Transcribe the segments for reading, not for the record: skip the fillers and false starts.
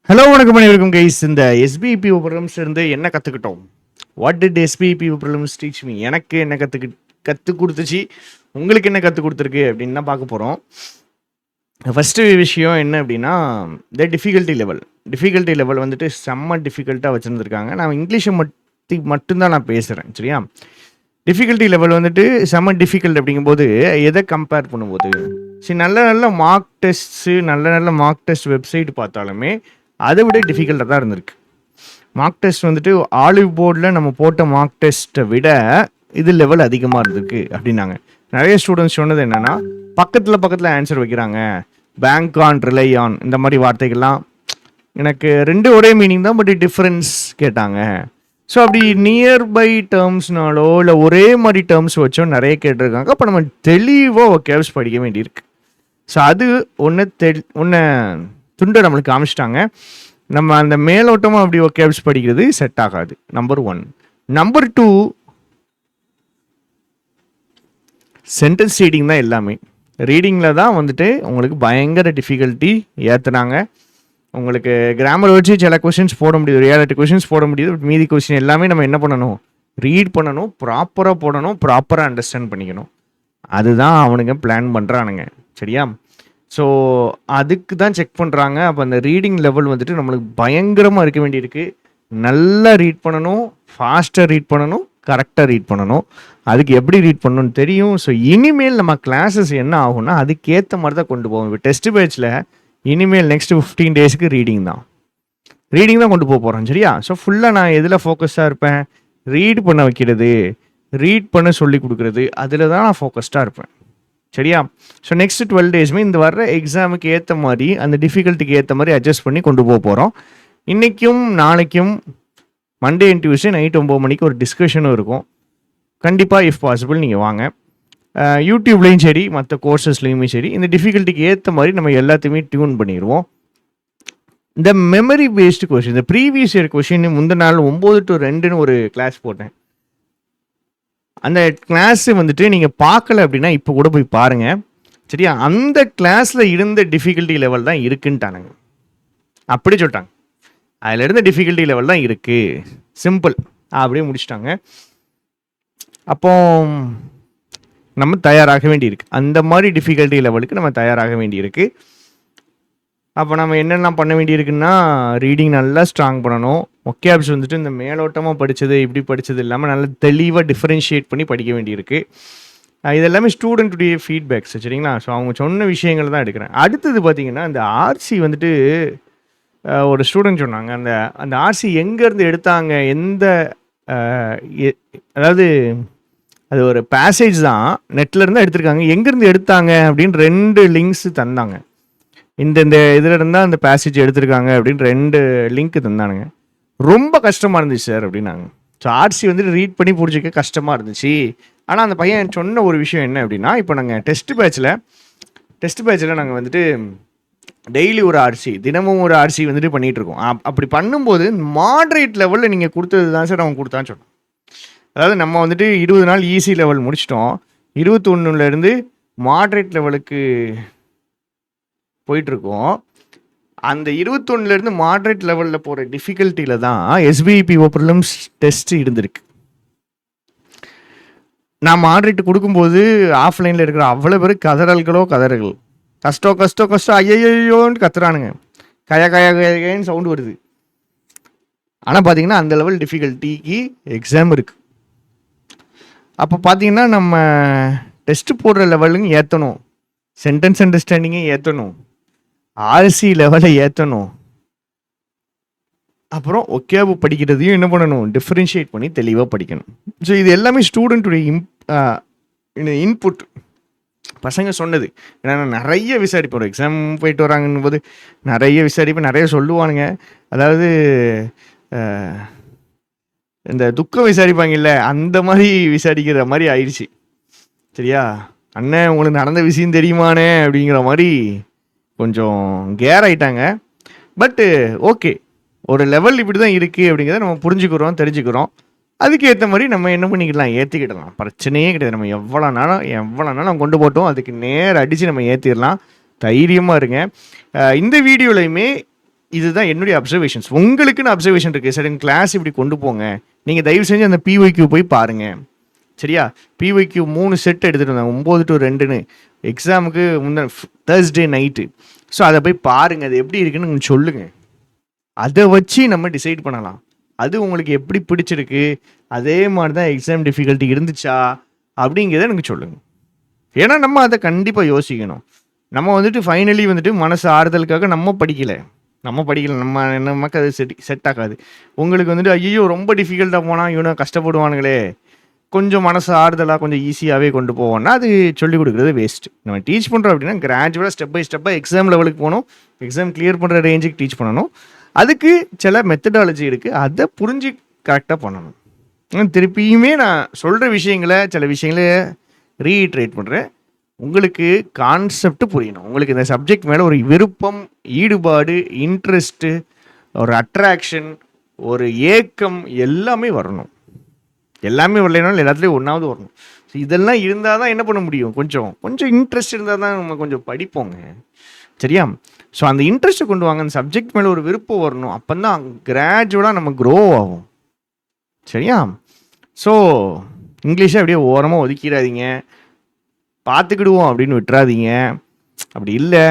Hello வணக்கம் அனைவருக்கும் guys. இந்த எஸ்பிபி ப்ரிலிம்ஸ் இருந்து என்ன கற்றுக்கிட்டோம்? What did SPB prelims teach me? எனக்கு என்ன கற்றுக் கொடுத்துச்சு, உங்களுக்கு என்ன கற்றுக் கொடுத்துருக்கு அப்படின்னு தான் பார்க்க போகிறோம். ஃபஸ்ட்டு விஷயம் என்ன அப்படின்னா, இந்த டிஃபிகல்ட்டி லெவல் வந்துட்டு செம்ம டிஃபிகல்ட்டாக வச்சுருந்துருக்காங்க. நான் இங்கிலீஷை மட்டும்தான் நான் பேசுகிறேன், சரியா? டிஃபிகல்ட்டி லெவல் வந்துட்டு செம்ம டிஃபிகல்ட் அப்படிங்கும்போது எதை கம்பேர் பண்ணும்போது, சரி, நல்ல மார்க் டெஸ்ட் வெப்சைட் பார்த்தாலுமே அதை விட டிஃபிகல்ட்டாக தான் இருந்திருக்கு. மார்க் டெஸ்ட் வந்துட்டு ஆலிவ் போர்டில் நம்ம போட்ட மார்க் டெஸ்ட்டை விட இது லெவல் அதிகமாக இருந்திருக்கு அப்படின்னாங்க. நிறைய ஸ்டூடெண்ட்ஸ் சொன்னது என்னென்னா, பக்கத்தில் ஆன்சர் வைக்கிறாங்க, பேங்க் ஆன், ரிலை ஆன், இந்த மாதிரி வார்த்தைகள்லாம் எனக்கு ரெண்டு ஒரே மீனிங் தான், பட் டிஃப்ரென்ஸ் கேட்டாங்க. ஸோ அப்படி நியர்பை டேர்ம்ஸ்னாலோ இல்லை ஒரே மாதிரி டேர்ம்ஸ் வச்சோ நிறைய கேட்டிருக்காங்க. அப்போ நம்ம தெளிவாக ஒகேப்ஸ் படிக்க வேண்டியிருக்கு. ஸோ அது ஒன்று துண்டை நம்மளுக்கு காமிச்சிட்டாங்க. நம்ம அந்த மேலோட்டமாக அப்படி ஒகேப்ஸ் படிக்கிறது செட் ஆகாது, நம்பர் 1. நம்பர் 2, சென்டென்ஸ் ரீடிங் தான் எல்லாமே. ரீடிங்கில் தான் வந்துட்டு உங்களுக்கு பயங்கர டிஃபிகல்ட்டி ஏற்றுனாங்க. உங்களுக்கு கிராமர் வச்சு சில கொஷின்ஸ் போட முடியுது, ஒரு 7-8 கொஷின்ஸ் போட முடியுது. பட் மீதி கொஷின் எல்லாமே நம்ம என்ன பண்ணணும்? ரீட் பண்ணணும், ப்ராப்பராக போடணும், ப்ராப்பராக அண்டர்ஸ்டாண்ட் பண்ணிக்கணும். அதுதான் அவனுங்க பிளான் பண்ணுறானுங்க, சரியா? ஸோ அதுக்கு தான் செக் பண்ணுறாங்க. அப்போ அந்த ரீடிங் லெவல் வந்துட்டு நம்மளுக்கு பயங்கரமாக இருக்க வேண்டியிருக்கு. நல்லா ரீட் பண்ணணும், ஃபாஸ்ட்டாக ரீட் பண்ணணும், கரெக்டாக ரீட் பண்ணணும். அதுக்கு எப்படி ரீட் பண்ணணும்னு தெரியும். ஸோ இனிமேல் நம்ம கிளாஸஸ் என்ன ஆகும்னா அதுக்கேற்ற மாதிரி தான் கொண்டு போவோம். இப்போ டெஸ்ட் பேட்சில் இனிமேல் நெக்ஸ்ட் 15 டேஸ்க்கு ரீடிங் தான் கொண்டு போக போகிறோம், சரியா? ஸோ ஃபுல்லாக நான் எதில் ஃபோக்கஸ்டாக இருப்பேன்? ரீட் பண்ண வைக்கிறது, ரீட் பண்ண சொல்லி கொடுக்குறது, அதில் தான் நான் ஃபோக்கஸ்டாக இருப்பேன், சரியா? ஸோ நெக்ஸ்ட் 12 டேஸுமே இந்த வர்ற எக்ஸாமுக்கு ஏற்ற மாதிரி, அந்த டிஃபிகல்ட்டிக்கு ஏற்ற மாதிரி அட்ஜஸ்ட் பண்ணி கொண்டு போக போகிறோம். இன்றைக்கும் நாளைக்கும் மண்டே அண்ட் டியூஸ்டே நைட் 9 மணிக்கு ஒரு டிஸ்கஷனும் இருக்கும். கண்டிப்பாக இஃப் பாசிபிள் நீங்கள் வாங்க. யூடியூப்லேயும் சரி, மற்ற கோர்சஸ்லேயுமே சரி, இந்த டிஃபிகல்ட்டிக்கு ஏற்ற மாதிரி நம்ம எல்லாத்தையுமே டியூன் பண்ணிடுவோம். இந்த மெமரி பேஸ்டு கொஷின், இந்த ப்ரீவியஸ் இயர் கொஷின் முந்தின நாள் 9 to 2ன்னு ஒரு கிளாஸ் போட்டேன். அந்த கிளாஸ் வந்துட்டு நீங்கள் பார்க்கல அப்படின்னா இப்போ கூட போய் பாருங்கள், சரியா? அந்த கிளாஸில் இருந்த டிஃபிகல்ட்டி லெவல் தான் இருக்குன்ட்டானுங்க. அப்படி சொல்லிட்டாங்க, அதில் இருந்த டிஃபிகல்ட்டி லெவல் தான் இருக்குது, சிம்பிள் அப்படியே முடிச்சிட்டாங்க. அப்போ நம்ம தயாராக வேண்டியிருக்கு, அந்த மாதிரி டிஃபிகல்ட்டி லெவலுக்கு நம்ம தயாராக வேண்டியிருக்கு. அப்போ நம்ம என்னெல்லாம் பண்ண வேண்டியிருக்குன்னா, ரீடிங் நல்லா ஸ்ட்ராங் பண்ணணும். ஒகேப்ஸ் வந்துட்டு இந்த மேலோட்டமாக படித்தது இப்படி படித்தது இல்லாமல் நல்லா தெளிவாக டிஃப்ரென்ஷியேட் பண்ணி படிக்க வேண்டியிருக்கு. இதெல்லாமே ஸ்டூடெண்ட்டுடைய ஃபீட்பேக்ஸ், சரிங்களா? ஸோ அவங்க சொன்ன விஷயங்கள் தான் எடுக்கிறேன். அடுத்தது பார்த்திங்கன்னா, இந்த ஆர்சி வந்துட்டு ஒரு ஸ்டூடெண்ட் சொன்னாங்க, அந்த ஆர்சி எங்கேருந்து எடுத்தாங்க, அதாவது அது ஒரு பேசேஜ் தான், நெட்லேருந்து எடுத்திருக்காங்க, எங்கேருந்து எடுத்தாங்க அப்படின்னு 2 லிங்க்ஸ் தந்தாங்க. இந்த இதில் இருந்தால் அந்த பேசேஜ் எடுத்திருக்காங்க அப்படின்னு 2 லிங்க் தந்தானுங்க. ரொம்ப கஷ்டமாக இருந்துச்சு சார் அப்படின்னாங்க. ஸோ ஆர்சி வந்துட்டு ரீட் பண்ணி பிடிச்சிக்க கஷ்டமாக இருந்துச்சு. ஆனால் அந்த பையன் சொன்ன ஒரு விஷயம் என்ன அப்படின்னா, இப்போ நாங்கள் டெஸ்ட் பேட்சில் நாங்கள் வந்துட்டு டெய்லி ஒரு ஆர்சி, தினமும் ஒரு ஆர்சி வந்துட்டு பண்ணிகிட்ருக்கோம். அப்படி பண்ணும்போது மாட்ரேட் லெவலில் நீங்கள் கொடுத்தது தான் சார் அவன் கொடுத்தான்னு சொன்னான். அதாவது நம்ம வந்துட்டு 20 நாள் ஈஸி லெவல் முடிச்சிட்டோம், 21லேருந்து மாட்ரேட் லெவலுக்கு போயிட்டுருக்கோம். அந்த 21லேருந்து மாட்ரேட் லெவலில் போகிற டிஃபிகல்ட்டியில் தான் எஸ்பிபிஓ ப்ரிலிம்ஸ் டெஸ்ட் இருந்திருக்கு. நான் மாட்ரேட் கொடுக்கும்போது ஆஃப்லைனில் இருக்கிற அவ்வளோ பேர் கதறல், கஷ்டம் ஐயோன்னு கத்துறானுங்க, கயன்னு சவுண்டு வருது. ஆனால் பார்த்தீங்கன்னா அந்த லெவல் டிஃபிகல்ட்டிக்கு எக்ஸாம் இருக்குது. அப்போ பார்த்தீங்கன்னா நம்ம டெஸ்ட் போடுற லெவலுங்க ஏற்றணும், சென்டென்ஸ் அண்டர்ஸ்டாண்டிங்கை ஏற்றணும், ஆர்சி லெவலை ஏற்றணும், அப்புறம் ஒகேப் படிக்கிறதையும் என்ன பண்ணணும், டிஃப்ரென்ஷியேட் பண்ணி தெளிவாக படிக்கணும். ஸோ இது எல்லாமே ஸ்டூடெண்ட்டுடைய இன்புட். பசங்க சொன்னது ஏன்னா நான் நிறைய விசாரிப்பேன், ஒரு எக்ஸாம் போயிட்டு வராங்கன்னு போது நிறைய விசாரிப்பேன், நிறைய சொல்லுவானுங்க. அதாவது இந்த துக்கம் விசாரிப்பாங்கல்ல, அந்த மாதிரி விசாரிக்கிற மாதிரி ஆயிடுச்சு, சரியா? அண்ணன் உங்களுக்கு நடந்த விஷயம் தெரியுமானே அப்படிங்கிற மாதிரி கொஞ்சம் கேர் ஆகிட்டாங்க. பட்டு ஓகே, ஒரு லெவல் இப்படி தான் இருக்குது அப்படிங்கிறத நம்ம புரிஞ்சுக்கிறோம், தெரிஞ்சுக்கிறோம். அதுக்கு ஏற்ற மாதிரி நம்ம என்ன பண்ணிக்கலாம், ஏற்றிக்கிடலாம், பிரச்சனையே கிடையாது. நம்ம எவ்வளோ நாளும் கொண்டு போட்டோம், அதுக்கு நேரம் அடித்து நம்ம ஏற்றிடலாம். தைரியமாக இருங்க. இந்த வீடியோலையுமே இதுதான் என்னுடைய அப்சர்வேஷன்ஸ். உங்களுக்குன்னு அப்சர்வேஷன் இருக்குது, சரி கிளாஸ் இப்படி கொண்டு போங்க. நீங்கள் தயவு செஞ்சு அந்த பிஒய்க்யூ போய் பாருங்கள். சரியா? பிஒய்க்யூ 3 செட் எடுத்துகிட்டு வந்தாங்க, 9 to 2ன்னு எக்ஸாமுக்கு முந்தின தேர்ஸ்டே நைட்டு. ஸோ அதை போய் பாருங்கள், அது எப்படி இருக்குன்னு உங்களுக்கு சொல்லுங்கள். அதை வச்சு நம்ம டிசைட் பண்ணலாம். அது உங்களுக்கு எப்படி பிடிச்சிருக்கு, அதே மாதிரி தான் எக்ஸாம் டிஃபிகல்ட்டி இருந்துச்சா அப்படிங்கிறத எனக்கு சொல்லுங்கள். ஏன்னா நம்ம அதை கண்டிப்பாக யோசிக்கணும். நம்ம வந்துட்டு ஃபைனலி வந்துட்டு மனசு ஆறுதலுக்காக நம்ம படிக்கலை, நமக்கு அது செட் ஆகாது. உங்களுக்கு வந்துட்டு ஐயோ ரொம்ப டிஃபிகல்ட்டாக போனால் இவனை கஷ்டப்படுவானுங்களே, கொஞ்சம் மனசு ஆறுதலாக கொஞ்சம் ஈஸியாகவே கொண்டு போவோம்னா அது சொல்லிக் கொடுக்குறது வேஸ்ட்டு. நம்ம டீச் பண்ணுறோம் அப்படின்னா கிராஜுவலாக ஸ்டெப் பை ஸ்டெப்பாக எக்ஸாம் லெவலுக்கு போகணும், எக்ஸாம் கிளியர் பண்ணுற ரேஞ்சுக்கு டீச் பண்ணணும். அதுக்கு சில மெத்தடாலஜி இருக்குது, அதை புரிஞ்சு கரெக்டாக பண்ணணும். திருப்பியுமே நான் சொல்கிற விஷயங்களை சில விஷயங்களை ரீட்ரேட் பண்ணுறேன். உங்களுக்கு கான்செப்ட் புரியணும், உங்களுக்கு இந்த சப்ஜெக்ட் மேலே ஒரு விருப்பம், ஈடுபாடு, இன்ட்ரெஸ்ட்டு, ஒரு அட்ராக்ஷன், ஒரு ஏக்கம் எல்லாமே வரணும். எல்லாமே வரலைனாலும் எல்லாத்துலேயும் ஒன்றாவது வரணும். ஸோ இதெல்லாம் இருந்தால் தான் என்ன பண்ண முடியும், கொஞ்சம் இன்ட்ரெஸ்ட் இருந்தால் தான் நம்ம கொஞ்சம் படிப்போங்க. சரியா? ஸோ அந்த இன்ட்ரெஸ்ட்டை கொண்டு வாங்க, அந்த சப்ஜெக்ட் மேலே ஒரு விருப்பம் வரணும். அப்போ தான் கிராஜுவலாக நம்ம க்ரோ ஆகும். சரியா? ஸோ இங்கிலீஷை அப்படியே ஓரமாக ஒதுக்கிடாதீங்க, பார்த்துக்கிடுவோம் அப்படின்னு விட்டுறாதீங்க. அப்படி இல்லை,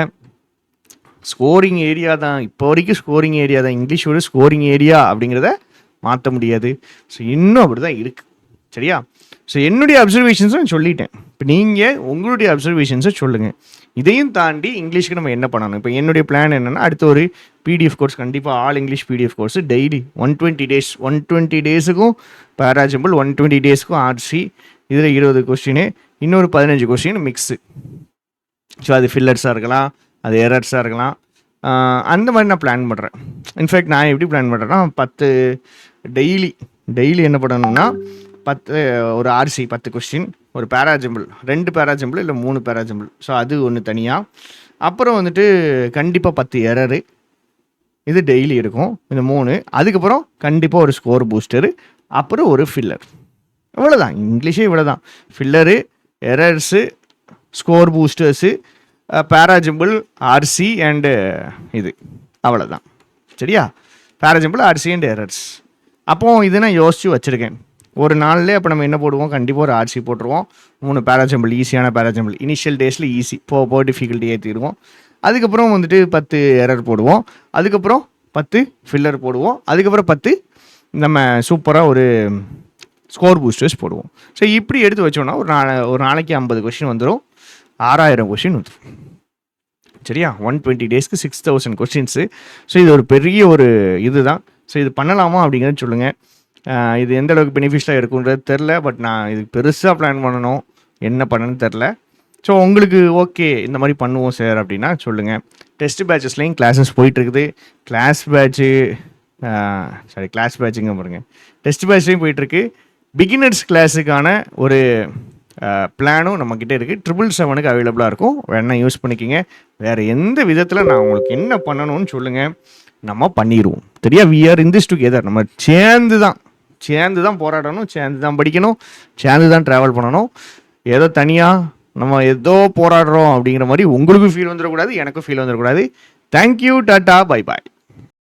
ஸ்கோரிங் ஏரியா தான், இப்போ வரைக்கும் ஸ்கோரிங் ஏரியா தான், இங்கிலீஷோட ஸ்கோரிங் ஏரியா அப்படிங்கிறத மாற்ற முடியாது. ஸோ இன்னும் அப்படி தான் இருக்குது. சரியா? ஸோ என்னுடைய அப்சர்வேஷன்ஸும் சொல்லிட்டேன். இப்போ நீங்கள் உங்களுடைய அப்சர்வேஷன்ஸை சொல்லுங்கள். இதையும் தாண்டி இங்கிலீஷ்க்கு நம்ம என்ன பண்ணணும்? இப்போ என்னுடைய பிளான் என்னென்னா, அடுத்த ஒரு பிடிஎஃப் கோர்ஸ், கண்டிப்பாக all English PDF course daily 120 days, 120 daysக்கும் பேராஜம்பிள், 120 daysக்கும் ஆர்சி, இதில் 20 கொஸ்டின், இன்னொரு 15 கொஸ்டின் மிக்ஸு. ஸோ அது ஃபில்லர்ஸாக இருக்கலாம், அது எரர்ஸாக இருக்கலாம். அந்த மாதிரி நான் பிளான் பண்ணுறேன். இன்ஃபேக்ட் நான் எப்படி பிளான் பண்ணுறேன்னா, 10 டெய்லி என்ன பண்ணணும்னா 10 ஒரு ஆர்சி 10 கொஸ்டின், ஒரு பேராஜம்பிள், 2 பேராஜம்பிள் இல்லை 3 பேராஜம்பிள். ஸோ அது ஒன்று தனியாக. அப்புறம் வந்துட்டு கண்டிப்பாக 10 எரரு, இது டெய்லி இருக்கும், இந்த 3. அதுக்கப்புறம் கண்டிப்பாக ஒரு ஸ்கோர் பூஸ்டரு, அப்புறம் ஒரு ஃபில்லர். இவ்வளோதான், இங்கிலீஷே இவ்வளோ தான். Filler, errors, score boosters, para jumble, RC and இது, அவ்வளோதான். சரியா? Para jumble, RC and errors. அப்போது இது நான் யோசித்து வச்சுருக்கேன். ஒரு நாள்லேயே அப்போ நம்ம என்ன போடுவோம், கண்டிப்பாக ஒரு ஆர்சி போட்டுருவோம், 3 பேராஜம்பிள், ஈஸியான பேராஜம்பிள், இனிஷியல் டேஸில் ஈஸி, போக டிஃபிகல்ட்டி ஏற்றிடுவோம். அதுக்கப்புறம் வந்துட்டு 10 எரர் போடுவோம், அதுக்கப்புறம் 10 ஃபில்லர் போடுவோம், அதுக்கப்புறம் 10 நம்ம சூப்பராக ஒரு ஸ்கோர் பூஸ்டர்ஸ் போடுவோம். ஸோ இப்படி எடுத்து வச்சோன்னா ஒரு நாளைக்கு 50 கொஸ்டின் வந்துடும், 6000 கொஸ்டின் வந்துடும். சரியா? 120 daysக்கு 6000 கொஸ்டின்ஸு. ஸோ இது ஒரு பெரிய ஒரு இது தான். ஸோ இது பண்ணலாமா அப்படிங்கிறத சொல்லுங்கள். இது எந்த அளவுக்கு பெனிஃபிஷியலாக இருக்குன்றது தெரில, பட் நான் இதுக்கு பெருசாக பிளான் பண்ணணும், என்ன பண்ணணும்னு தெரில. ஸோ உங்களுக்கு ஓகே இந்த மாதிரி பண்ணுவோம் சார் அப்படின்னா சொல்லுங்கள். டெஸ்ட் பேட்சஸ்லேயும் கிளாஸஸ் போயிட்டுருக்குது. கிளாஸ் பேட்சுங்க பாருங்கள், டெஸ்ட் பேட்ச்லேயும் போயிட்டுருக்கு. பிகினர்ஸ் கிளாஸுக்கான ஒரு பிளானும் நம்மக்கிட்ட இருக்குது, 777க்கு அவைலபிளாக இருக்கும், வேணால் யூஸ் பண்ணிக்கிங்க. வேறு எந்த விதத்தில் நான் உங்களுக்கு என்ன பண்ணணும்னு சொல்லுங்கள், நம்ம பண்ணிடுவோம். சரியா? We are in this together. நம்ம சேர்ந்து தான் போராடணும், சேர்ந்து தான் படிக்கணும், சேர்ந்து தான் ட்ராவல் பண்ணணும். ஏதோ தனியாக நம்ம ஏதோ போராடுறோம் அப்படிங்கிற மாதிரி உங்களுக்கும் ஃபீல் வந்துடக்கூடாது, எனக்கும் ஃபீல் வந்துடக்கூடாது. Thank you, tata, bye bye.